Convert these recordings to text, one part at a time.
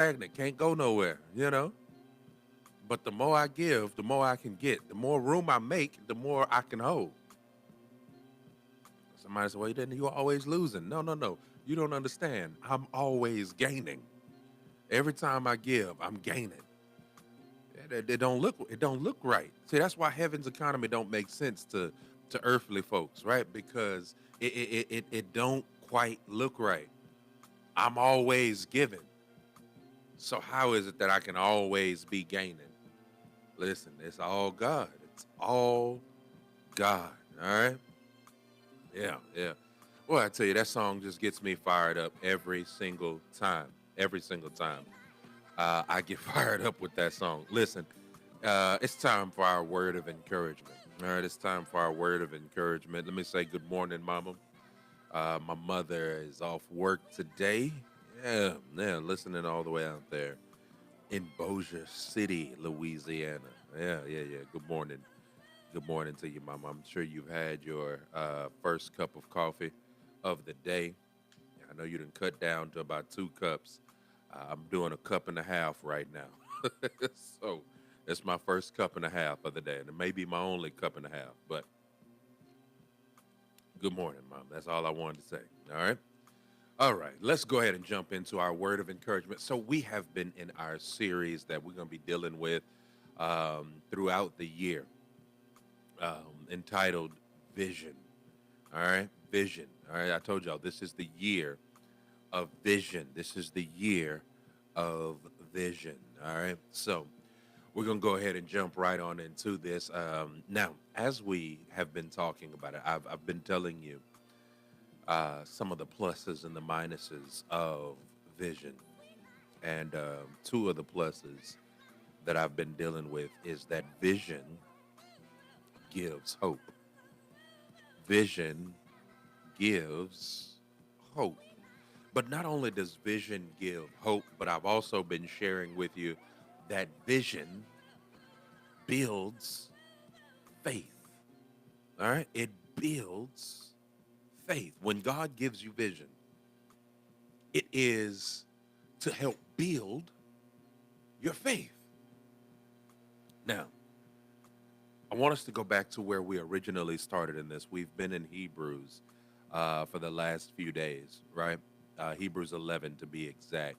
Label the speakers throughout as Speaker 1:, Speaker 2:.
Speaker 1: stagnant, can't go nowhere, you know? But the more I give, the more I can get. The more room I make, the more I can hold. Somebody said, well, then you're always losing. No, no, no. You don't understand. I'm always gaining. Every time I give, I'm gaining. It don't look right. See, that's why heaven's economy don't make sense to earthly folks, right? Because it don't quite look right. I'm always giving. So how is it that I can always be gaining? Listen, it's all God. It's all God. All right. Yeah, yeah. Well, I tell you, that song just gets me fired up every single time. Every single time I get fired up with that song. Listen, it's time for our word of encouragement. All right, it's time for our word of encouragement. Let me say good morning, Mama. My mother is off work today. Yeah, yeah, listening all the way out there in Bossier City, Louisiana. Yeah, yeah, yeah. Good morning. Good morning to you, Mama. I'm sure you've had your first cup of coffee of the day. I know you didn't cut down to about 2 cups. I'm doing a cup and a half right now. So it's my first cup and a half of the day. And it may be my only cup and a half, but good morning, Mom. That's all I wanted to say. All right. All right. Let's go ahead and jump into our word of encouragement. So we have been in our series that we're going to be dealing with throughout the year entitled Vision. All right. Vision. All right. I told y'all this is the year of vision. This is the year of vision. All right. So we're going to go ahead and jump right on into this. Now, as we have been talking about it, I've been telling you some of the pluses and the minuses of vision. And two of the pluses that I've been dealing with is that vision gives hope. Vision gives hope. But not only does vision give hope, but I've also been sharing with you that vision builds faith. All right? It builds faith. When God gives you vision, it is to help build your faith. Now, I want us to go back to where we originally started in this. We've been in Hebrews for the last few days, right? Hebrews 11 to be exact.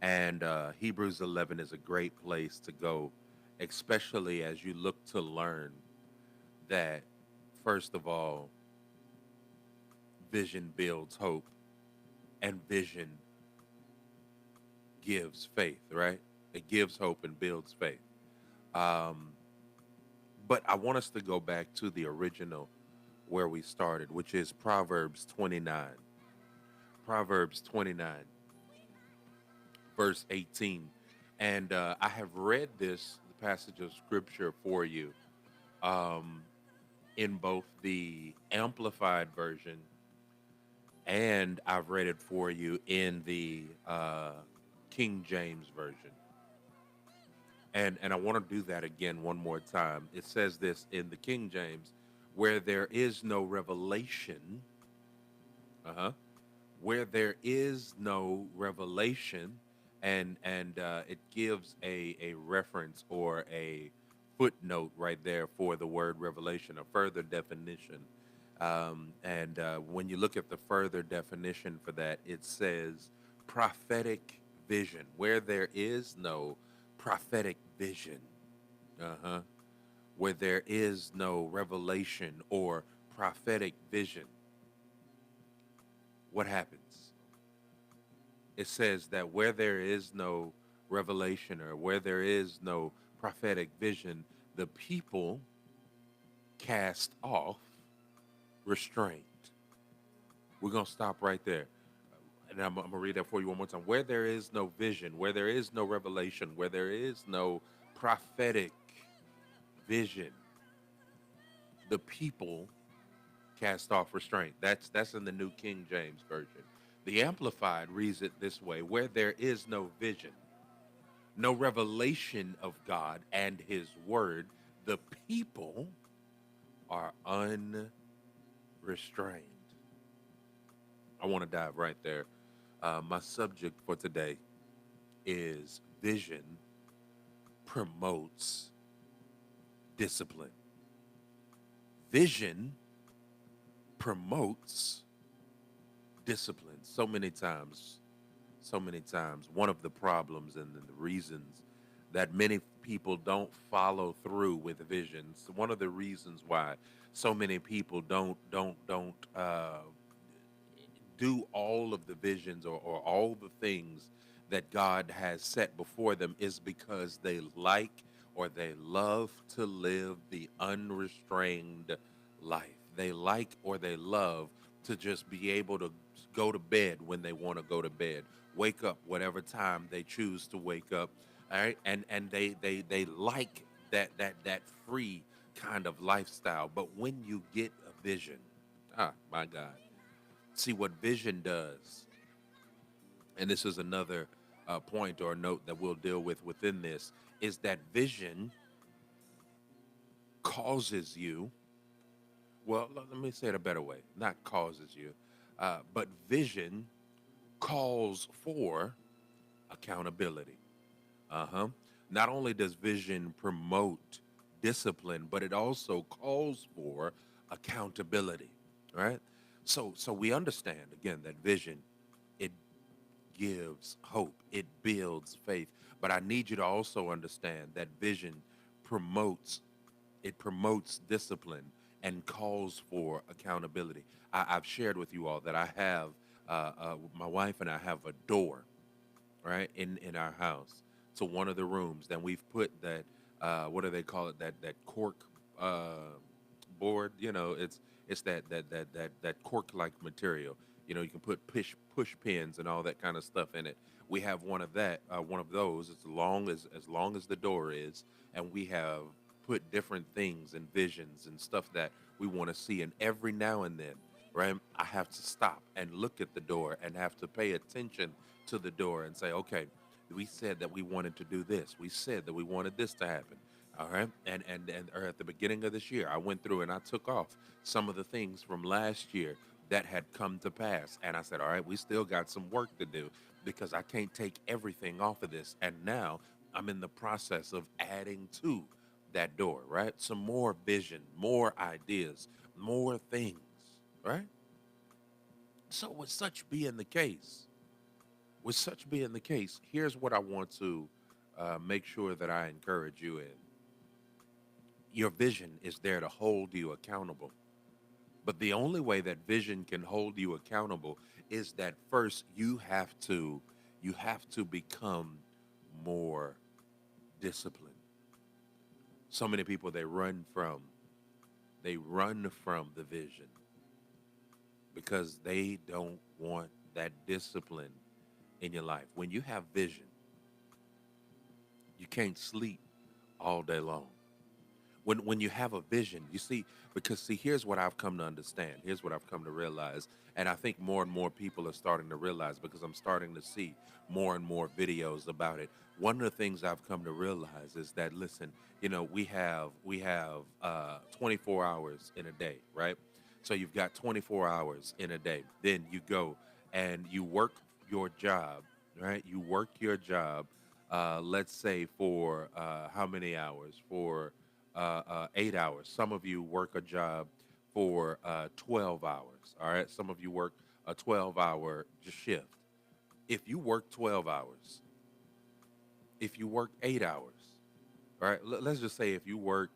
Speaker 1: And Hebrews 11 is a great place to go, especially as you look to learn that, first of all, vision builds hope and vision gives faith, right? It gives hope and builds faith. Um, but I want us to go back to the original where we started, which is Proverbs 29. Proverbs 29, verse 18. And I have read this passage of scripture for you um, in both the Amplified version and I've read it for you in the King James version. And I want to do that again one more time. It says this in the King James, where there is no revelation, uh-huh, where there is no revelation, and it gives a reference or a footnote right there for the word revelation, a further definition. And when you look at the further definition for that, it says prophetic vision. Where there is no prophetic vision, uh-huh, where there is no revelation or prophetic vision, what happens? It says that where there is no revelation or where there is no prophetic vision, the people cast off restraint. We're going to stop right there. And I'm going to read that for you one more time. Where there is no vision, where there is no revelation, where there is no prophetic vision, the people cast off restraint. That's in the New King James Version. The Amplified reads it this way: where there is no vision, no revelation of God and his word, the people are unrestrained. I want to dive right there. My subject for today is vision promotes discipline. Vision promotes discipline. So many times, one of the problems and the reasons that many people don't follow through with visions, one of the reasons why so many people don't do all of the visions or all the things that God has set before them is because they like or they love to live the unrestrained life. They like or they love to just be able to go to bed when they want to go to bed, wake up whatever time they choose to wake up. All right. And they like that free kind of lifestyle. But when you get a vision, my God, see what vision does, and this is another point or note that we'll deal with within this, is that vision causes you, well, let me say it a better way, not causes you, but vision calls for accountability. Uh-huh. Not only does vision promote discipline, but it also calls for accountability, right? So we understand again that vision, it gives hope, it builds faith. But I need you to also understand that vision promotes, it promotes discipline and calls for accountability. I've shared with you all that I have my wife and I have a door, right, in our house to one of the rooms. Then we've put that what do they call it, that cork board. You know, it's that cork like material. You know, you can put push pins and all that kind of stuff in it. We have one of those as long as the door is, and we have put different things and visions and stuff that we want to see. And every now and then, right, I have to stop and look at the door and have to pay attention to the door and say, okay, we said that we wanted to do this. We said that we wanted this to happen. All right. And or at the beginning of this year, I went through and I took off some of the things from last year that had come to pass. And I said, all right, we still got some work to do because I can't take everything off of this. And now I'm in the process of adding to that door, right? Some more vision, more ideas, more things, right? So with such being the case, here's what I want to make sure that I encourage you in. Your vision is there to hold you accountable. But the only way that vision can hold you accountable is that first you have to become more disciplined. So many people they run from the vision because they don't want that discipline in your life. When you have vision, you can't sleep all day long. When you have a vision, you see, because see, here's what I've come to understand. Here's what I've come to realize, and I think more and more people are starting to realize because I'm starting to see more and more videos about it. One of the things I've come to realize is that listen, we have 24 hours in a day, right? So you've got 24 hours in a day. Then you go and you work your job, right? You work your job, let's say for how many hours? For 8 hours. Some of you work a job for 12 hours. All right. Some of you work a 12-hour shift. If you work 12 hours, if you work 8 hours, all right, let's just say if you work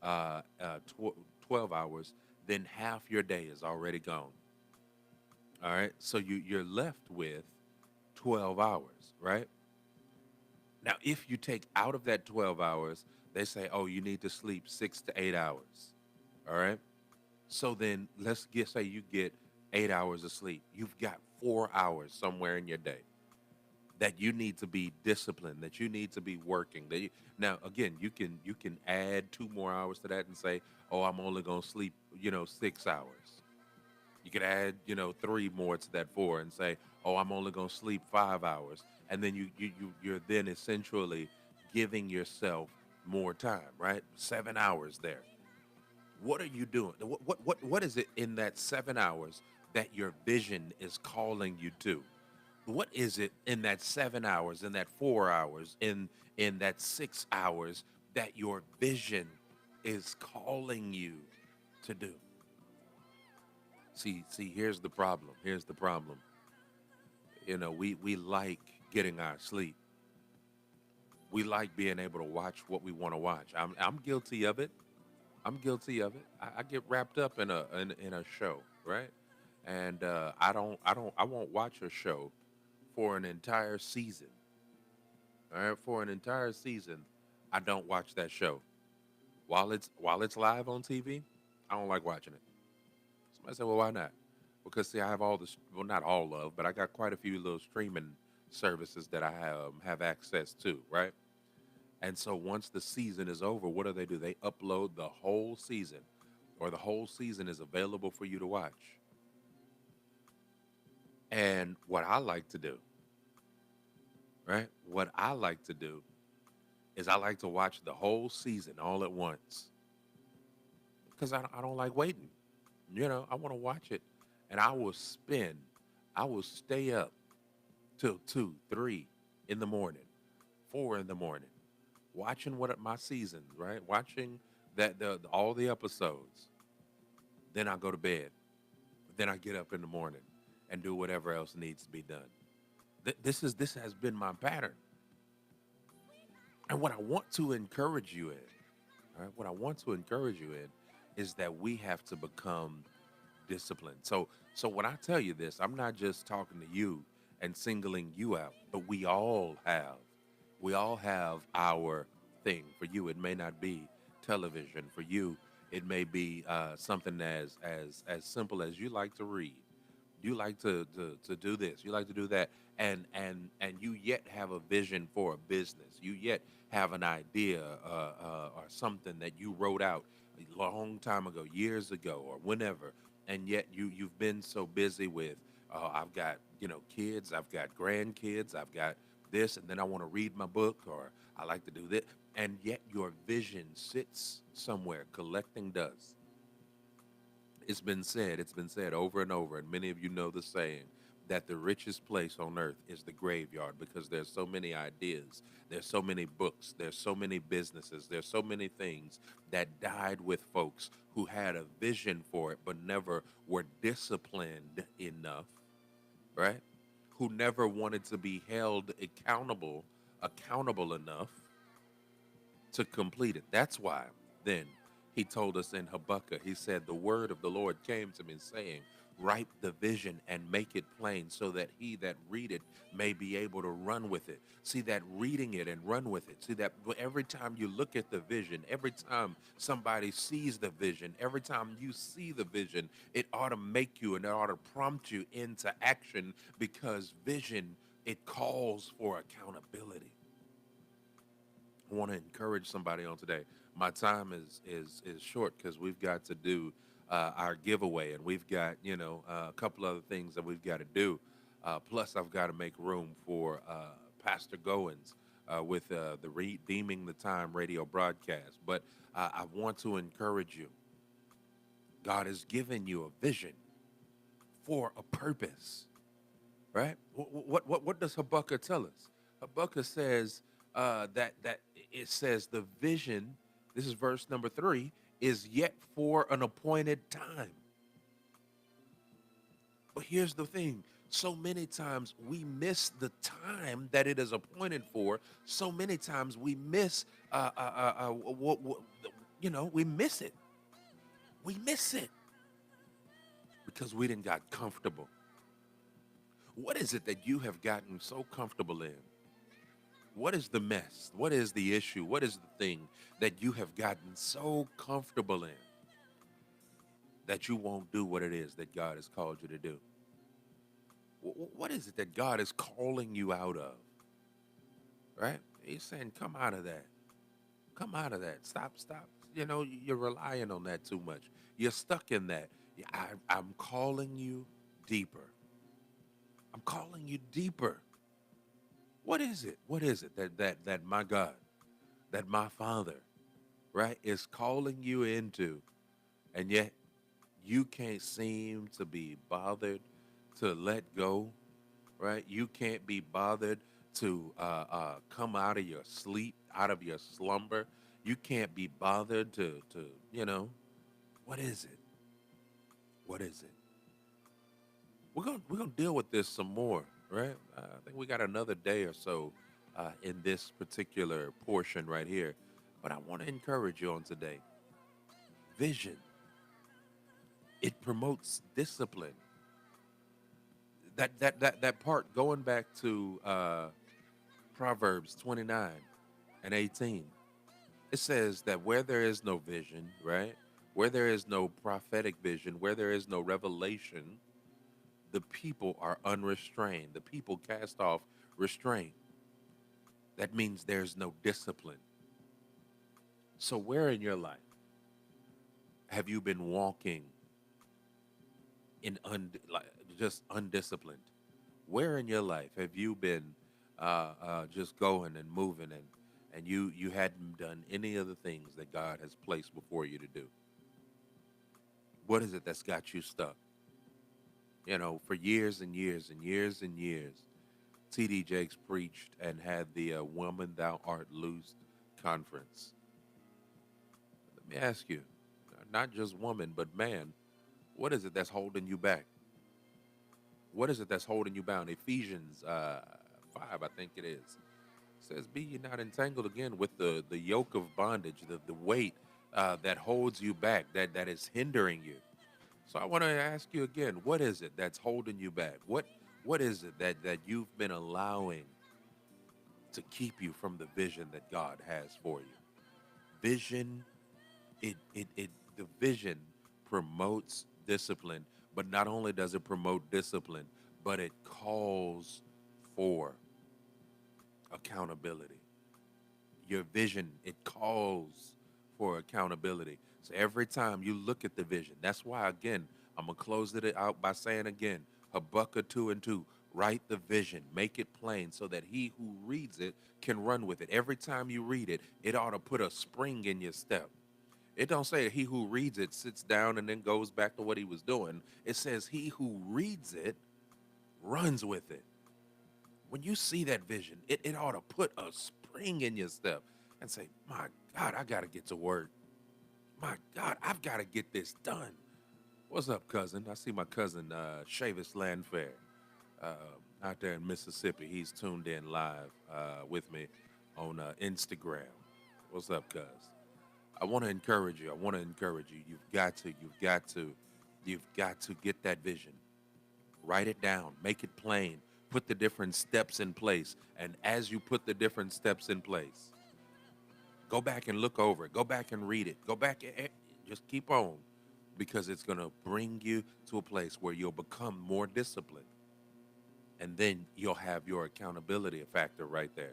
Speaker 1: 12 hours, then half your day is already gone. All right. So you're left with 12 hours, right? Now, if you take out of that 12 hours, they say, oh, you need to sleep 6 to 8 hours. All right. So then say you get 8 hours of sleep. You've got 4 hours somewhere in your day that you need to be disciplined, that you need to be working. Now, again, you can add 2 more hours to that and say, oh, I'm only going to sleep, 6 hours. You could add, three more to that four and say, oh, I'm only going to sleep 5 hours. And then you're then essentially giving yourself more time, right? 7 hours there. What are you doing? What is it in that 7 hours that your vision is calling you to? What is it in that 7 hours, in that 4 hours, in that 6 hours that your vision is calling you to do? See, here's the problem. Here's the problem. We like getting our sleep. We like being able to watch what we want to watch. I'm guilty of it. I'm guilty of it. I get wrapped up in a show, right? And I won't watch a show for an entire season. All right, for an entire season, I don't watch that show. While it's live on TV, I don't like watching it. Somebody said, "Well, why not?" Because see, I have all this. Well, not all of, but I got quite a few little streaming services that I have access to, right? And so once the season is over, what do? They upload the whole season, or the whole season is available for you to watch. And what I like to do, right? What I like to do is I like to watch the whole season all at once because I don't like waiting. I want to watch it, and I will stay up till 2, 3 in the morning, 4 in the morning, watching what my seasons, right? Watching that all the episodes. Then I go to bed. Then I get up in the morning and do whatever else needs to be done. This has been my pattern, and what I want to encourage you in, all right, what I want to encourage you in, is that we have to become disciplined. So when I tell you this, I'm not just talking to you and singling you out, but we all have our thing. For you, it may not be television. For you, it may be something as simple as you like to read. You like to do this. You like to do that, and you yet have a vision for a business. You yet have an idea or something that you wrote out a long time ago, years ago, or whenever, and yet you've been so busy with. I've got kids. I've got grandkids. I've got this, and then I want to read my book, or I like to do this, and yet your vision sits somewhere collecting dust. It's been said over and over, and many of you know the saying that the richest place on earth is the graveyard, because there's so many ideas, there's so many books, there's so many businesses, there's so many things that died with folks who had a vision for it but never were disciplined enough, right? Who never wanted to be held accountable enough to complete it. That's why then he told us in Habakkuk, he said, "The word of the Lord came to me saying, write the vision and make it plain so that he that read it may be able to run with it." See, that reading it and run with it. See, that every time you look at the vision, every time somebody sees the vision, every time you see the vision, it ought to make you and it ought to prompt you into action, because vision, it calls for accountability. I want to encourage somebody on today. My time is short because we've got to do our giveaway, and we've got a couple other things that we've got to do. Plus, I've got to make room for Pastor Goins with the Redeeming the Time radio broadcast. But I want to encourage you. God has given you a vision for a purpose, right? What does Habakkuk tell us? Habakkuk says that it says the vision. This is verse number 3. Is yet for an appointed time. But here's the thing: so many times we miss the time that it is appointed for. So many times we miss we miss it. We miss it because we didn't got comfortable. What is it that you have gotten so comfortable in? What is the mess? What is the issue? What is the thing that you have gotten so comfortable in that you won't do what it is that God has called you to do? What is it that God is calling you out of? Right? He's saying, come out of that. Come out of that. Stop. You're relying on that too much. You're stuck in that. I'm calling you deeper. I'm calling you deeper. What is it? What is it that my God, that my Father, right, is calling you into, and yet you can't seem to be bothered to let go? right? You can't be bothered to come out of your sleep, out of your slumber. You can't be bothered to, you know, what is it? What is it? We're gonna deal with this some more, right? I think we got another day or so in this particular portion right here, but I want to encourage you on today. Vision, it promotes discipline. That part going back to Proverbs 29:18. It says that where there is no vision, right? Where there is no prophetic vision, where there is no revelation, the people are unrestrained. The people cast off restraint. That means there's no discipline. So, where in your life have you been walking in like just undisciplined? Where in your life have you been just going and moving and you hadn't done any of the things that God has placed before you to do? What is it that's got you stuck? You know, for years and years and years and years, T.D. Jakes preached and had the Woman Thou Art Loosed conference. Let me ask you, not just woman, but man, what is it that's holding you back? What is it that's holding you bound? Ephesians 5, I think it is, says, "Be ye not entangled again with the yoke of bondage, the weight that holds you back, that is hindering you." So I want to ask you again, what is it that's holding you back? What is it that you've been allowing to keep you from the vision that God has for you? Vision, it the vision promotes discipline, but not only does it promote discipline, but it calls for accountability. Your vision, it calls for accountability. So every time you look at the vision, that's why again, I'm gonna close it out by saying again, Habakkuk 2:2, write the vision, make it plain so that he who reads it can run with it. Every time you read it, it ought to put a spring in your step. It don't say he who reads it sits down and then goes back to what he was doing. It says he who reads it runs with it. When you see that vision, it ought to put a spring in your step and say, my God, I got to get to work. My God, I've got to get this done. What's up, cousin? I see my cousin, Shavis Landfair, uh, out there in Mississippi. He's tuned in live with me on Instagram. What's up, cuz? I want to encourage you. I want to encourage you. You've got to get that vision. Write it down, make it plain, put the different steps in place. And as you put the different steps in place, go back and look over it, go back and read it, go back, just keep on because it's going to bring you to a place where you'll become more disciplined. And then you'll have your accountability factor right there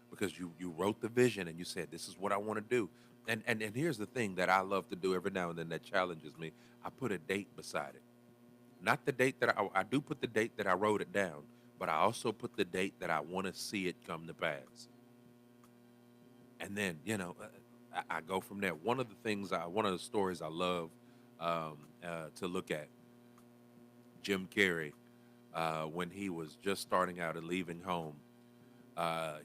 Speaker 1: because you wrote the vision and you said, this is what I want to do. And here's the thing that I love to do every now and then that challenges me. I put a date beside it. Not the date that I do put the date that I wrote it down, but I also put the date that I want to see it come to pass. And then, I go from there. One of the stories I love to look at, Jim Carrey, when he was just starting out and leaving home,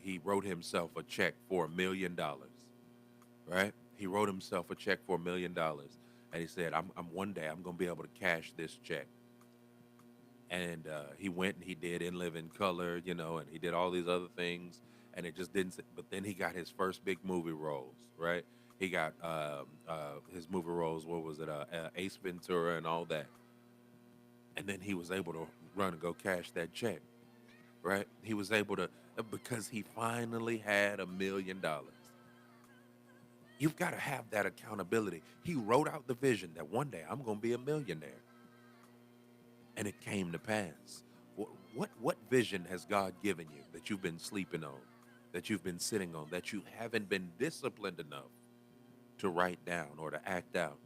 Speaker 1: he wrote himself a check for $1 million, right? He wrote himself a check for $1 million. And he said, I'm one day I'm going to be able to cash this check. And he went and he did In Living Color, and he did all these other things, and it just didn't. But then he got his first big movie roles, right? He got his movie roles. What was it? Ace Ventura and all that. And then he was able to run and go cash that check, right? He was able to because he finally had $1 million. You've got to have that accountability. He wrote out the vision that one day I'm going to be a millionaire. And it came to pass. What vision has God given you that you've been sleeping on, that you've been sitting on, that you haven't been disciplined enough to write down or to act out?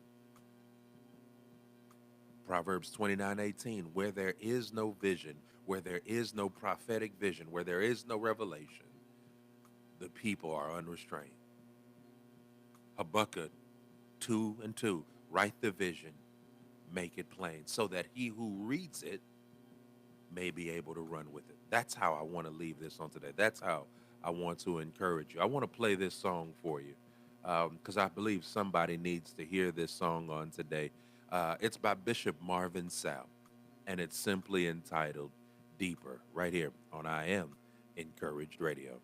Speaker 1: Proverbs 29:18, where there is no vision, where there is no prophetic vision, where there is no revelation, the people are unrestrained. Habakkuk 2:2, write the vision, make it plain, so that he who reads it may be able to run with it. That's how I want to leave this on today. That's how I want to encourage you. I want to play this song for you because I believe somebody needs to hear this song on today. It's by Bishop Marvin Sapp, and it's simply entitled Deeper, right here on I Am Encouraged Radio.